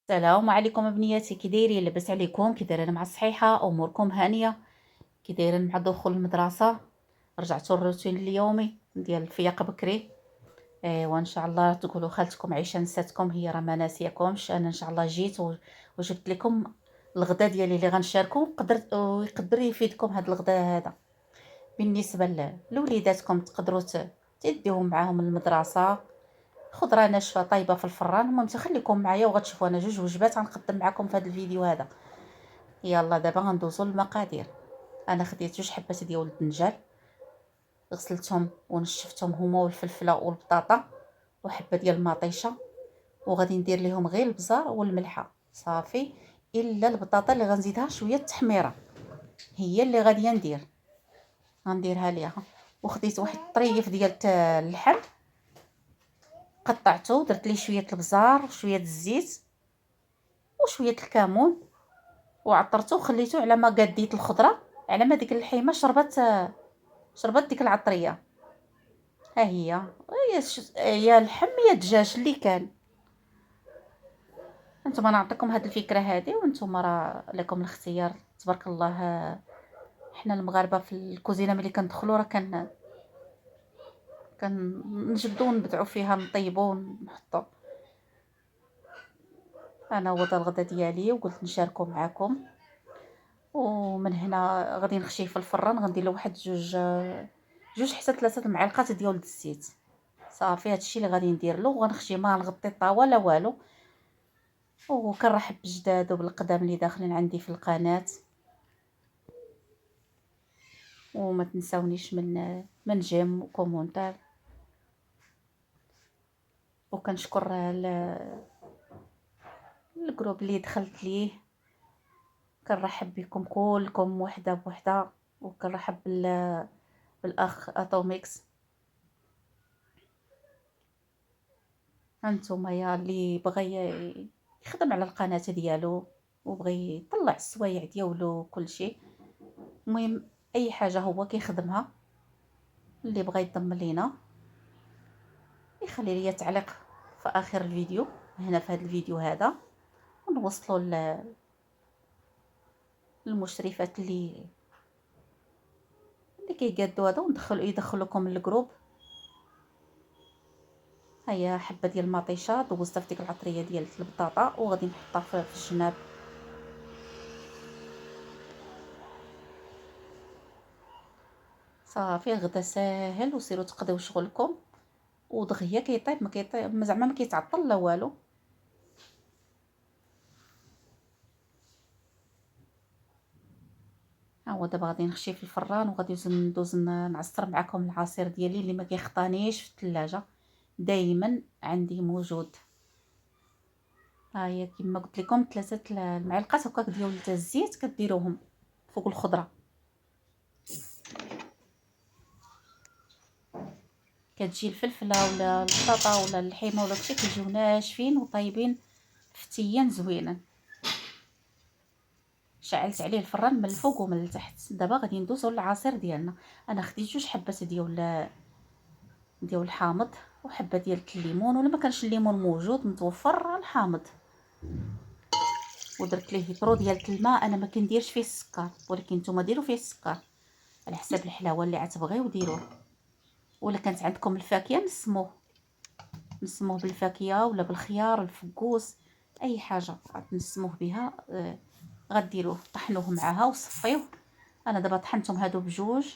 السلام عليكم بنياتي، كي دايرين؟ لاباس عليكم؟ كي دايرين مع الصحيحه؟ اموركم هانيه؟ كي دايرين مع دخول المدرسه؟ رجعتوا الروتين اليومي ديال الفياق بكري؟ وان شاء الله تقولوا خالتكم عيشه نساتكم، هي راه ما ناسياكمش. انا ان شاء الله جيت وجبت لكم الغدا ديالي اللي غنشاركو، ويقدر يفيدكم هذا الغدا هذا. بالنسبه لوليداتكم تقدروا تديوهم معاهم المدرسه. خضره ناشفه طايبه في الفران. المهم تخليكم معايا وغتشوفوا انا جوج وجبات غنقدم معكم في هذا الفيديو هذا. يلا دابا غندوزو للمقادير. انا خديت جوج حبات ديال الدنجال، غسلتهم ونشفتهم هما والفلفله والبطاطا، وحبه ديال المطيشه، وغادي ندير ليهم غير البزار والملحه صافي. الا البطاطا اللي غنزيدها شويه التحميره هي اللي غادي غنديرها ليها. وخديت واحد الطريف ديال اللحم، قطعته، درت ليه شويه البزار وشويه الزيت وشويه الكمون، وعطرته وخليته على ما قديت الخضره، على ما ديك اللحيمه شربت ديك العطريه. ها هي يا اللحم يا الدجاج اللي كان. انتم نعطيكم هذه الفكره هذه، وانتم راه لكم الاختيار. تبارك الله. حنا المغاربه في الكوزينه ملي كندخلوا راه كنجبدوا ونبدعوا فيها، نطيبوا ونحطوا. انا هو دا الغدا ديالي وقلت نشاركو معكم. ومن هنا غادي نخشيه في الفران، غندير له واحد جوج حتى 3 المعالق ديال الزيت صافي. هادشي اللي غادي ندير له، وغنخشي ما نغطي الطاوه لا والو. وكنرحب بجداد وبالقدام اللي داخلين عندي في القناه. وما تنساونيش من جيم وكومونتير. وكنشكر الجروب اللي دخلت ليه. كنرحب بكم كلكم وحده بوحده. وكنرحب بالاخ اتوميكس. هانتوما يا اللي بغى يخدم على القناه ديالو وبغى يطلع السوايع ديالو كل شيء. المهم اي حاجه هو كيخدمها. اللي بغى يضم لينا يخلي لي تعليق في اخر الفيديو هنا في هذا الفيديو هذا، ونوصلوا للمشرفات اللي كيقادوا هذا، يدخلوكم للجروب. هيا حبه ديال المطيشه دوزتها في ديك العطريه ديال البطاطا، وغادي نحطها في الجناب. صافي غدا ساهل، وسيروا تقضيو شغلكم. ودغيا كيطيب، ما كيطيب زعما ما كيتعطل لا والو. ها هو دابا غادي نخشي في الفران، وغادي ندوز نعصر معكم العصير ديالي اللي ما كيخطانيش في الثلاجه، دائما عندي موجود. ها هي كما قلت لكم 3 المعالق هكاك ديال الزيت كديروهم فوق الخضره. كتجي الفلفله ولا البطاطا ولا اللحيمه ولا داكشي كيجيو ناشفين وطايبين فتيان زوينين. شعلت عليه الفران من الفوق ومن التحت. دابا غادي ندوزو للعصير ديالنا. انا خديت جوج حبات ديال الحامض، وحبه ديال الليمون، ولا ما كانش الليمون موجود متوفر الحامض. ودرت ليه لترو ديال الماء. انا ما كنديرش فيه السكر، ولكن نتوما ديروا فيه السكر على حساب الحلاوه اللي عتبغيو ديروه. ولا كانت عندكم الفاكهه نسموه بالفاكهه ولا بالخيار الفقوس، اي حاجه نسموه بها. غديروه طحنوه معاها وصفيوه. انا دابا طحنتهم هادو بجوج،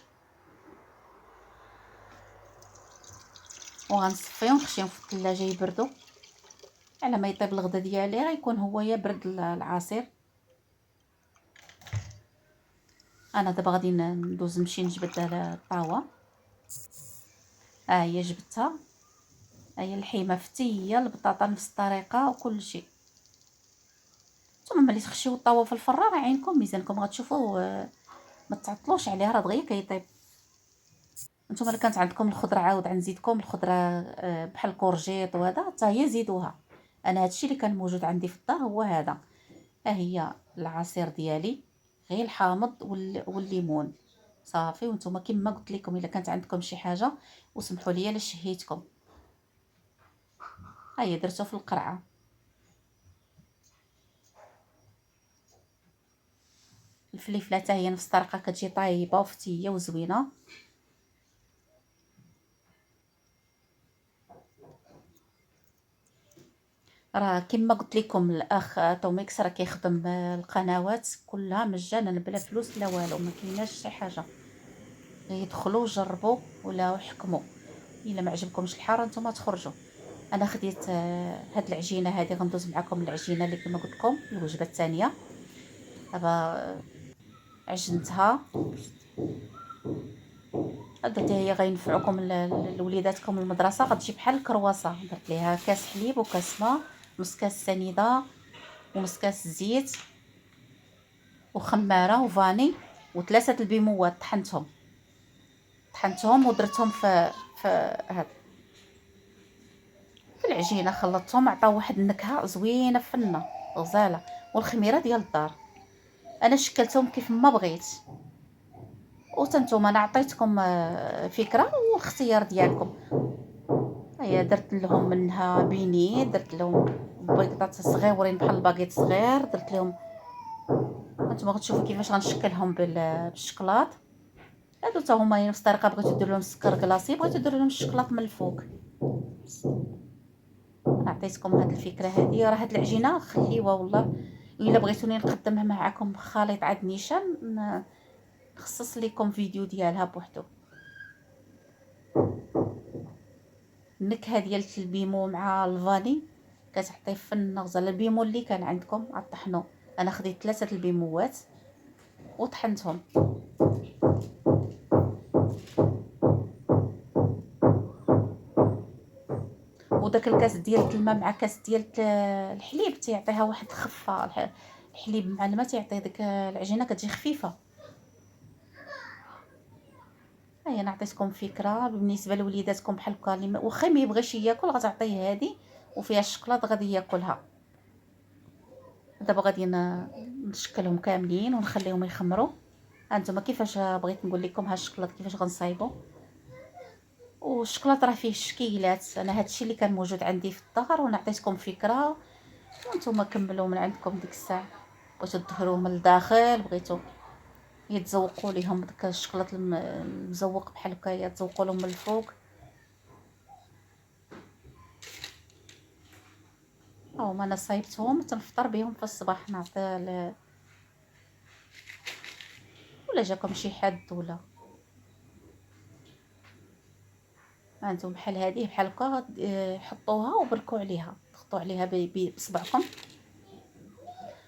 وغنصفيهم ونخشيهم في الثلاجه يبردوا على ما يطيب الغدا ديالي. غيكون هو يبرد العصير. انا دابا غادي ندوز نمشي نجبد على الطاوه. ها هي جبدتها. ها هي اللحيمه فتيه، البطاطا نفس الطريقه وكل شيء. ثم ملي تخشيو الطاوه في الفران عينكم ميزانكم غتشوفوا. ما تعطلوش عليها، راه دغيا كيطيب. نتوما الا كانت عندكم الخضره عاود غنزيدكم الخضره، بحال الكورجيط وهذا حتى هي زيدوها. انا هادشي اللي كان موجود عندي في الدار هو هذا. ها هي العصير ديالي، غير الحامض والليمون صافي. وانتم كما قلت لكم الا كانت عندكم شي حاجه وسمحوا لي الا شهيتكم. ها هي درتو في القرعه. الفليفله حتى هي نفس الطريقه كتجي طايبه وفتيه وزوينه. راه كما قلت لكم الاخ توميكس راه كيخدم القنوات كلها مجانا بلا فلوس لا والو، ما كايناش شي حاجه. يدخلوا جربوا ولا حكموا. الا ما عجبكمش الحاره نتوما تخرجوا. انا خديت هاد العجينه هذه، غندوز معكم العجينه اللي كما قلت لكم الوجبه الثانيه. دابا عجنتها، هاد هي غينفعوكم لوليداتكم المدرسه. غتجي بحال الكرواسه. درت ليها كاس حليب وكاس ماء، نص كاس سنيده ونص كاس زيت وخماره وفاني وثلاثه البيموات. طحنتهم ودرتهم في هاد في العجينه، خلطتهم، عطاو واحد النكهه زوينه فنه غزاله. والخميره ديال الدار انا شكلتهم كيف ما بغيت. وتنتوما انا عطيتكم فكره والاختيار ديالكم. هيا درت لهم منها بيني، درت لهم بيضات صغيورين بحال الباكيت صغير، درت لهم. هانتوما غتشوفوا كيفاش غنشكلهم بالشكلاط. هادو حتى هما نفس الطريقه. بغيتو ديروا لهم السكر كلاصي، بغيتو ديروا لهم الشكلاط من الفوق. انا عطيتكم هاد الفكره هذه. راه هاد العجينه خليوه والله. الا بغيتوني نقدمها معكم خليط عاد نيشان، نخصص لكم فيديو ديالها بوحدو. النكهه ديال البيمو مع الفاني كتعطي فن غزال. البيمو اللي كان عندكم عطحنو. انا خديت 3 البيموات وطحنتهم. وداك الكاس ديال الماء مع كاس ديال الحليب تيعطيها واحد الخفه. الحليب مع الماء تيعطي ديك العجينه كتجي خفيفه. هيا انا عطيتكم فكره بالنسبه لوليداتكم بحال هكا. واخا ما يبغيش ياكل غتعطيه هذه وفيها الشكلاط غادي ياكلها. دابا غادي نشكلهم كاملين ونخليهم يخمروا. هانتوما كيفاش بغيت نقول لكم ها الشكلاط كيفاش غنصايبوا. والشكلاط راه فيه شكيلات. انا هادشي اللي كان موجود عندي في الدار وانا عطيتكم فكره، وانتم كملوا من عندكم ديك الساعه. بغيتو تدخلوه من الداخل، بغيتو يتزوقوا ليهم داك الشكلاط المزوق بحال هكايا، تزوقوا لهم من الفوق. هما انا صايبتهم تنفطر بهم في الصباح. نعطي ولا جاكم شي حد ولا هانتوما بحال هذه بحال هكا. حطوها وبركوا عليها، ضغطوا عليها بصبعكم.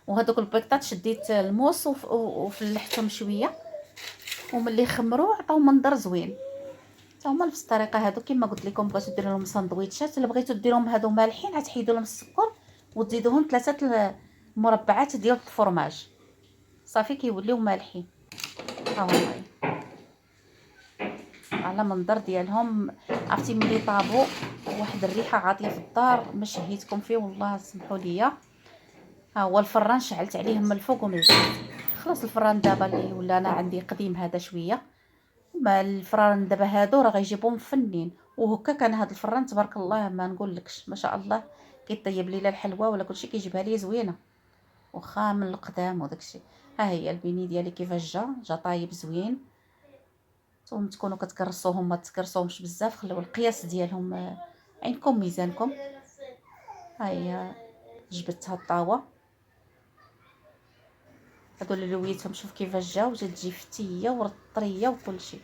وهذوك البيضات شديت الموس وفلحتهم شويه، وملي خمروا عطاو منظر زوين. حتى هما نفس الطريقه. هادو كما قلت لكم بغيتو ديروا لهم ساندويتشات، الا بغيتو ديروهم هادو مالحين غتحيدوا لهم السكر وتزيدوهم 3 مربعات ديال الفرماج صافي كيوليو مالحين. ها هما على منظر ديالهم. عرفتي ملي طابوا واحد الريحه عاطيه في الدار ما شهيتكم فيه والله سمحوا لي. ها هو الفران شعلت عليه من الفوق ومن التحت. خلاص الفران دابا اللي ولا انا عندي قديم هذا شويه. ما الفران دابا هادو راه غيجيبوا مفنين. وهكا كان هذا الفران تبارك الله ما نقولكش ما شاء الله. كيطيب لي الحلوى ولا كلشي كيجيبها لي زوينه، واخا من القدام وداكشي. ها هي البيني ديالي كيفاش جا طايب زوين. نتوما تكونوا كتكرسوهم ما تكرسوهمش بزاف، خليو القياس ديالهم عينكم ميزانكم. ها هي جبدتها الطاوه. هادو اللي لويتهم شوف كيفاش جاو، جات تجي فتيه ورطريه وكلشي.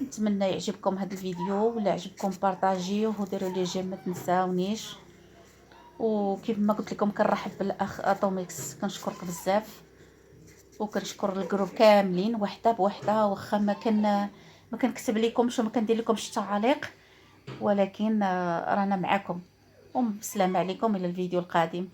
نتمنى يعجبكم هذا الفيديو، ولا عجبكم بارطاجيوه وديروا لي جيم ما تنساونيش. وكيف ما قلت لكم كنرحب بالاخ اتوميكس، كنشكرك بزاف. وكنشكر الجروب كاملين وحده بوحده. واخا ما كنكتب لكمش وما كندير لكمش تعاليق، ولكن رانا معاكم. وبسلامه عليكم الى الفيديو القادم.